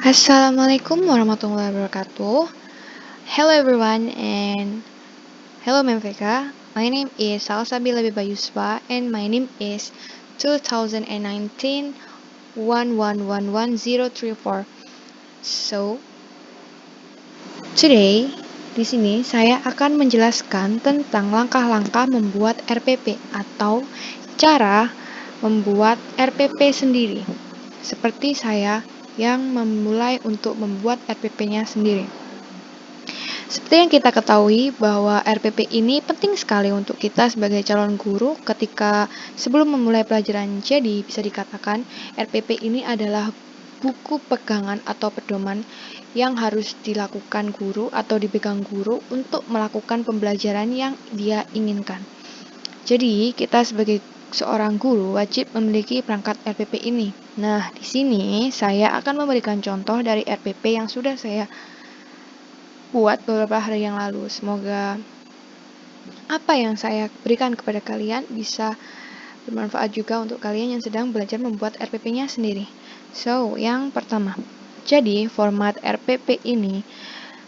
Assalamualaikum warahmatullahi wabarakatuh. Hello everyone and hello Memveka. My name is Salsabila Bibayuswa and my name is 2019 1111034. So, today di sini saya akan menjelaskan tentang langkah-langkah membuat RPP atau cara membuat RPP sendiri. Seperti saya yang memulai untuk membuat RPP-nya sendiri. Seperti yang kita ketahui bahwa RPP ini penting sekali untuk kita sebagai calon guru ketika sebelum memulai pelajaran. Jadi bisa dikatakan RPP ini adalah buku pegangan atau pedoman yang harus dilakukan guru atau dipegang guru untuk melakukan pembelajaran yang dia inginkan. Jadi kita sebagai seorang guru wajib memiliki perangkat RPP ini. Nah, di sini saya akan memberikan contoh dari RPP yang sudah saya buat beberapa hari yang lalu. Semoga apa yang saya berikan kepada kalian bisa bermanfaat juga untuk kalian yang sedang belajar membuat RPP-nya sendiri. So, yang pertama. Jadi, format RPP ini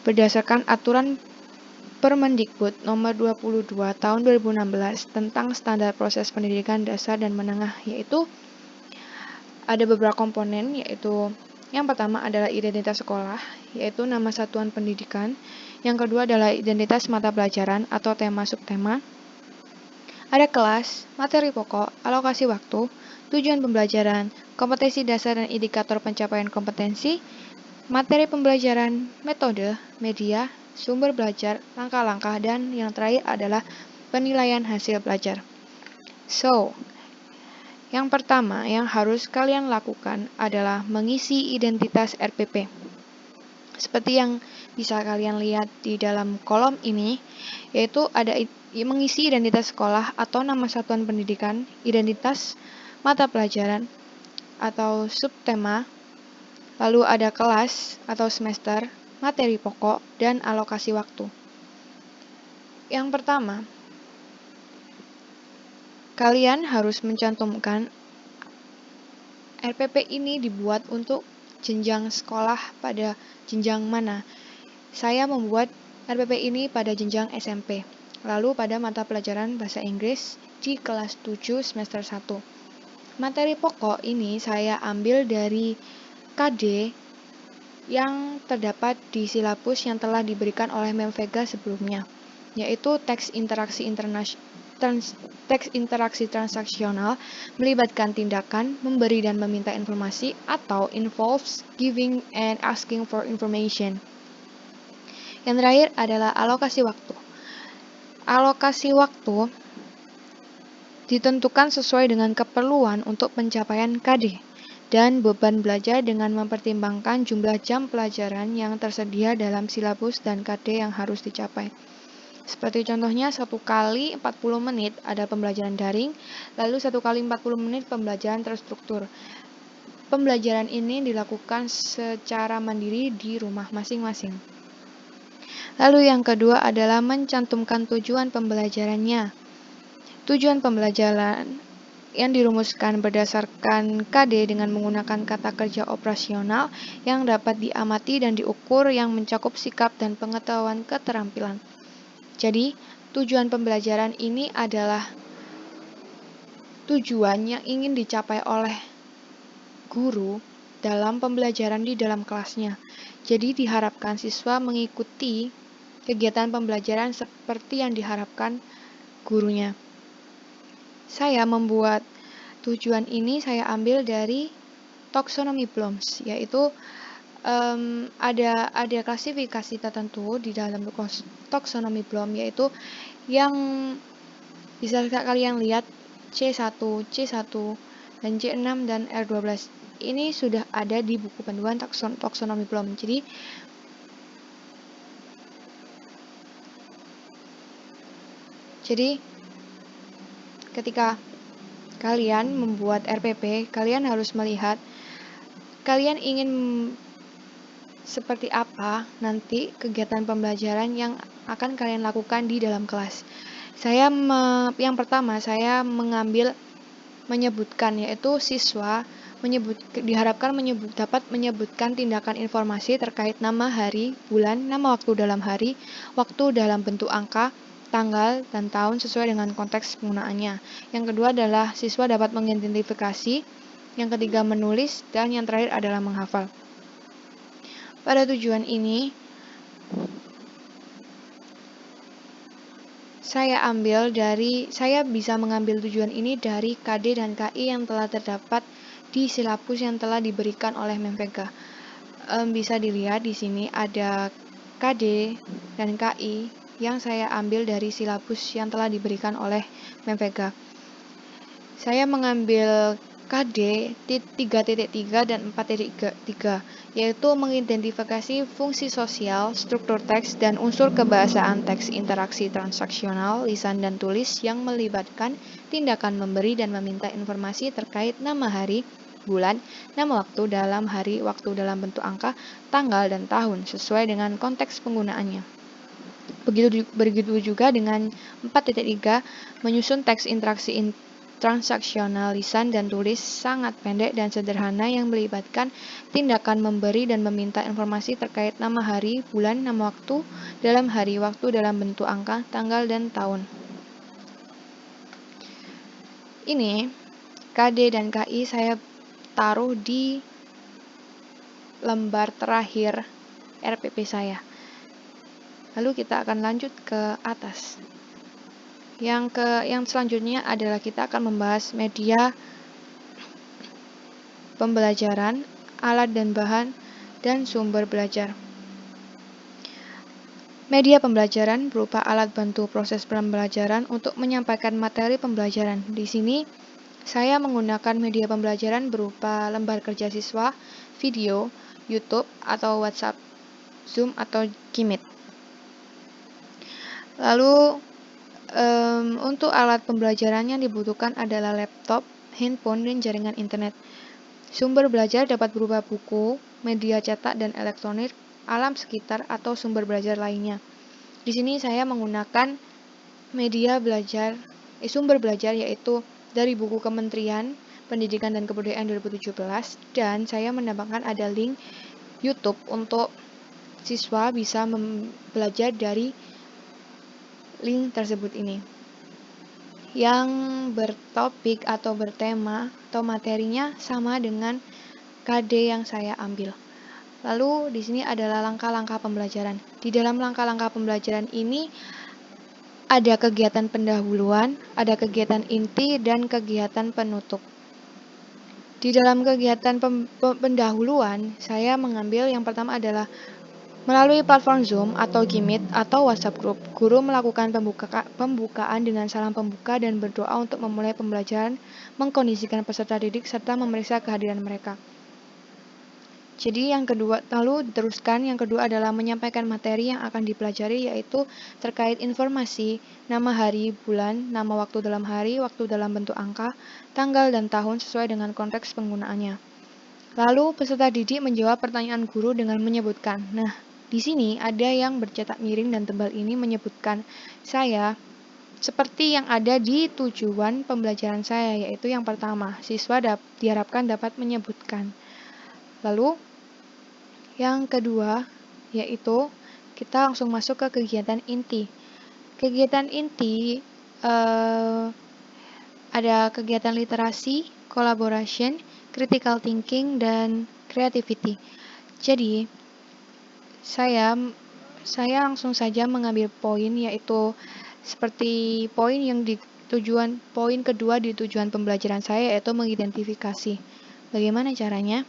berdasarkan aturan Permendikbud nomor 22 tahun 2016 tentang standar proses pendidikan dasar dan menengah, yaitu ada beberapa komponen, yaitu yang pertama adalah identitas sekolah, yaitu nama satuan pendidikan. Yang kedua adalah identitas mata pelajaran atau tema subtema. Ada kelas, materi pokok, alokasi waktu, tujuan pembelajaran, kompetensi dasar dan indikator pencapaian kompetensi, materi pembelajaran, metode, media, sumber belajar, langkah-langkah, dan yang terakhir adalah penilaian hasil belajar. So, yang pertama yang harus kalian lakukan adalah mengisi identitas RPP. Seperti yang bisa kalian lihat di dalam kolom ini, yaitu ada mengisi identitas sekolah atau nama satuan pendidikan, identitas mata pelajaran atau subtema, lalu ada kelas atau semester, materi pokok, dan alokasi waktu. Yang pertama, kalian harus mencantumkan RPP ini dibuat untuk jenjang sekolah pada jenjang mana. Saya membuat RPP ini pada jenjang SMP, lalu pada mata pelajaran bahasa Inggris di kelas 7 semester 1. Materi pokok ini saya ambil dari KD yang terdapat di silabus yang telah diberikan oleh Memvega sebelumnya, yaitu teks interaksi transaksional, melibatkan tindakan, memberi dan meminta informasi, atau involves giving and asking for information. Yang terakhir adalah alokasi waktu. Alokasi waktu ditentukan sesuai dengan keperluan untuk pencapaian KD dan beban belajar dengan mempertimbangkan jumlah jam pelajaran yang tersedia dalam silabus dan KD yang harus dicapai. Seperti contohnya 1 kali 40 menit ada pembelajaran daring, lalu 1 kali 40 menit pembelajaran terstruktur. Pembelajaran ini dilakukan secara mandiri di rumah masing-masing. Lalu yang kedua adalah mencantumkan tujuan pembelajarannya. Tujuan pembelajaran yang dirumuskan berdasarkan KD dengan menggunakan kata kerja operasional yang dapat diamati dan diukur yang mencakup sikap dan pengetahuan keterampilan. Jadi, tujuan pembelajaran ini adalah tujuan yang ingin dicapai oleh guru dalam pembelajaran di dalam kelasnya. Jadi, diharapkan siswa mengikuti kegiatan pembelajaran seperti yang diharapkan gurunya. Saya membuat tujuan ini saya ambil dari taksonomi Bloom's, yaitu ada klasifikasi tertentu di dalam taksonomi Bloom, yaitu yang bisa kalian lihat C1, C1, dan C6 dan R12. Ini sudah ada di buku panduan taksonomi Bloom. Jadi ketika kalian membuat RPP, kalian harus melihat kalian ingin seperti apa nanti kegiatan pembelajaran yang akan kalian lakukan di dalam kelas. Yang pertama saya menyebutkan, yaitu siswa diharapkan dapat menyebutkan tindakan informasi terkait nama hari, bulan, nama waktu dalam hari, waktu dalam bentuk angka, tanggal, dan tahun sesuai dengan konteks penggunaannya. Yang kedua adalah siswa dapat mengidentifikasi, yang ketiga menulis, dan yang terakhir adalah menghafal. Pada tujuan ini, saya bisa mengambil tujuan ini dari KD dan KI yang telah terdapat di silabus yang telah diberikan oleh Menvega. Bisa dilihat di sini ada KD dan KI yang saya ambil dari silabus yang telah diberikan oleh Menvega. Saya mengambil KD 3.3 dan 4.3, yaitu mengidentifikasi fungsi sosial, struktur teks, dan unsur kebahasaan teks interaksi transaksional, lisan dan tulis yang melibatkan tindakan memberi dan meminta informasi terkait nama hari, bulan, nama waktu dalam hari, waktu dalam bentuk angka, tanggal, dan tahun sesuai dengan konteks penggunaannya. Begitu juga dengan 4.3, menyusun teks interaksi transaksional lisan dan tulis sangat pendek dan sederhana yang melibatkan tindakan memberi dan meminta informasi terkait nama hari, bulan, nama waktu dalam hari, waktu dalam bentuk angka, tanggal, dan tahun. Ini KD dan KI saya taruh di lembar terakhir RPP saya. Lalu kita akan lanjut ke atas. Yang selanjutnya adalah kita akan membahas media pembelajaran, alat dan bahan, dan sumber belajar. Media pembelajaran berupa alat bantu proses pembelajaran untuk menyampaikan materi pembelajaran. Di sini, saya menggunakan media pembelajaran berupa lembar kerja siswa, video, YouTube, atau WhatsApp, Zoom, atau Gmeet. Lalu, untuk alat pembelajaran yang dibutuhkan adalah laptop, handphone, dan jaringan internet. Sumber belajar dapat berupa buku, media cetak dan elektronik, alam sekitar, atau sumber belajar lainnya. Di sini saya menggunakan sumber belajar yaitu dari buku Kementerian Pendidikan dan Kebudayaan 2017, dan saya menambahkan ada link YouTube untuk siswa bisa belajar dari link tersebut ini. Yang bertopik atau bertema atau materinya sama dengan KD yang saya ambil. Lalu di sini adalah langkah-langkah pembelajaran. Di dalam langkah-langkah pembelajaran ini ada kegiatan pendahuluan, ada kegiatan inti, dan kegiatan penutup. Di dalam kegiatan pendahuluan, saya mengambil yang pertama adalah melalui platform Zoom atau Gmeet atau WhatsApp Group, guru melakukan pembukaan dengan salam pembuka dan berdoa untuk memulai pembelajaran, mengkondisikan peserta didik, serta memeriksa kehadiran mereka. Jadi yang kedua, lalu diteruskan, yang kedua adalah menyampaikan materi yang akan dipelajari, yaitu terkait informasi, nama hari, bulan, nama waktu dalam hari, waktu dalam bentuk angka, tanggal, dan tahun sesuai dengan konteks penggunaannya. Lalu peserta didik menjawab pertanyaan guru dengan menyebutkan, nah, di sini ada yang bercetak miring dan tebal ini menyebutkan saya seperti yang ada di tujuan pembelajaran saya, yaitu yang pertama, siswa diharapkan dapat menyebutkan. Lalu yang kedua, yaitu kita langsung masuk ke kegiatan inti. Kegiatan inti ada kegiatan literasi, collaboration, critical thinking, dan creativity. Jadi, saya langsung saja mengambil poin, yaitu seperti poin kedua di tujuan pembelajaran saya, yaitu mengidentifikasi. Bagaimana caranya?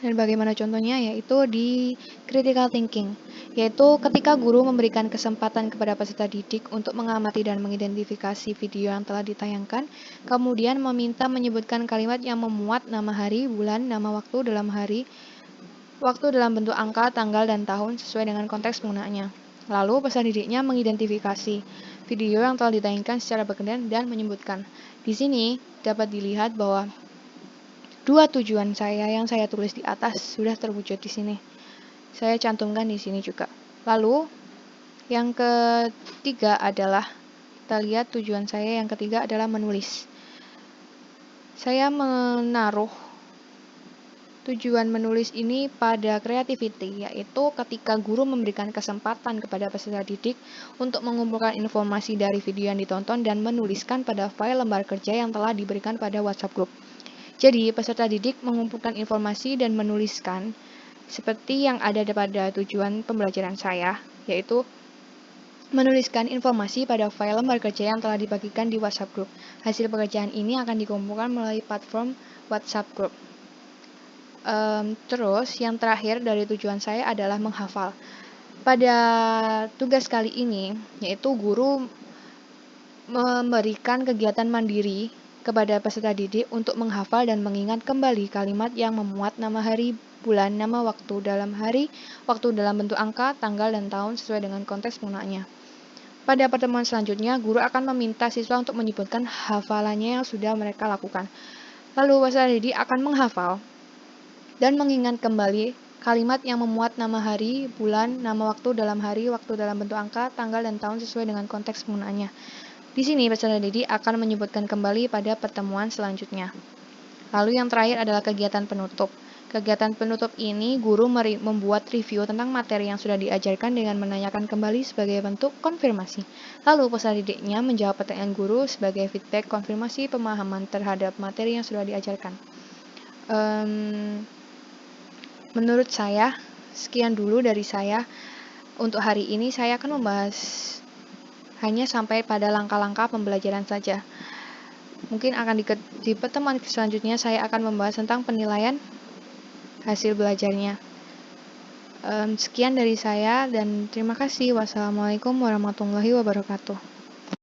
Dan bagaimana contohnya? Yaitu di critical thinking, yaitu ketika guru memberikan kesempatan kepada peserta didik untuk mengamati dan mengidentifikasi video yang telah ditayangkan, kemudian meminta menyebutkan kalimat yang memuat nama hari, bulan, nama waktu dalam hari, waktu dalam bentuk angka, tanggal, dan tahun sesuai dengan konteks penggunaannya. Lalu peserta didiknya mengidentifikasi video yang telah ditayangkan secara bergantian dan menyebutkan. Di sini dapat dilihat bahwa dua tujuan saya yang saya tulis di atas sudah terwujud di sini. Saya cantumkan di sini juga. Lalu yang ketiga adalah, kita lihat tujuan saya yang ketiga adalah menulis. Saya menaruh tujuan menulis ini pada creativity, yaitu ketika guru memberikan kesempatan kepada peserta didik untuk mengumpulkan informasi dari video yang ditonton dan menuliskan pada file lembar kerja yang telah diberikan pada WhatsApp group. Jadi, peserta didik mengumpulkan informasi dan menuliskan seperti yang ada pada tujuan pembelajaran saya, yaitu menuliskan informasi pada file lembar kerja yang telah dibagikan di WhatsApp group. Hasil pekerjaan ini akan dikumpulkan melalui platform WhatsApp group. Terus yang terakhir dari tujuan saya adalah menghafal. Pada tugas kali ini, yaitu guru memberikan kegiatan mandiri kepada peserta didik untuk menghafal dan mengingat kembali kalimat yang memuat nama hari, bulan, nama waktu dalam hari, waktu dalam bentuk angka, tanggal, dan tahun sesuai dengan konteks penggunaannya. Pada pertemuan selanjutnya, guru akan meminta siswa untuk menyebutkan hafalannya yang sudah mereka lakukan. Lalu peserta didik akan menghafal dan mengingat kembali kalimat yang memuat nama hari, bulan, nama waktu dalam hari, waktu dalam bentuk angka, tanggal, dan tahun sesuai dengan konteks penggunaannya. Di sini peserta didik akan menyebutkan kembali pada pertemuan selanjutnya. Lalu yang terakhir adalah kegiatan penutup. Kegiatan penutup ini guru membuat review tentang materi yang sudah diajarkan dengan menanyakan kembali sebagai bentuk konfirmasi. Lalu peserta didiknya menjawab pertanyaan guru sebagai feedback konfirmasi pemahaman terhadap materi yang sudah diajarkan. Menurut saya, sekian dulu dari saya. Untuk hari ini saya akan membahas hanya sampai pada langkah-langkah pembelajaran saja. Mungkin akan di pertemuan selanjutnya saya akan membahas tentang penilaian hasil belajarnya. Sekian dari saya dan terima kasih. Wassalamualaikum warahmatullahi wabarakatuh.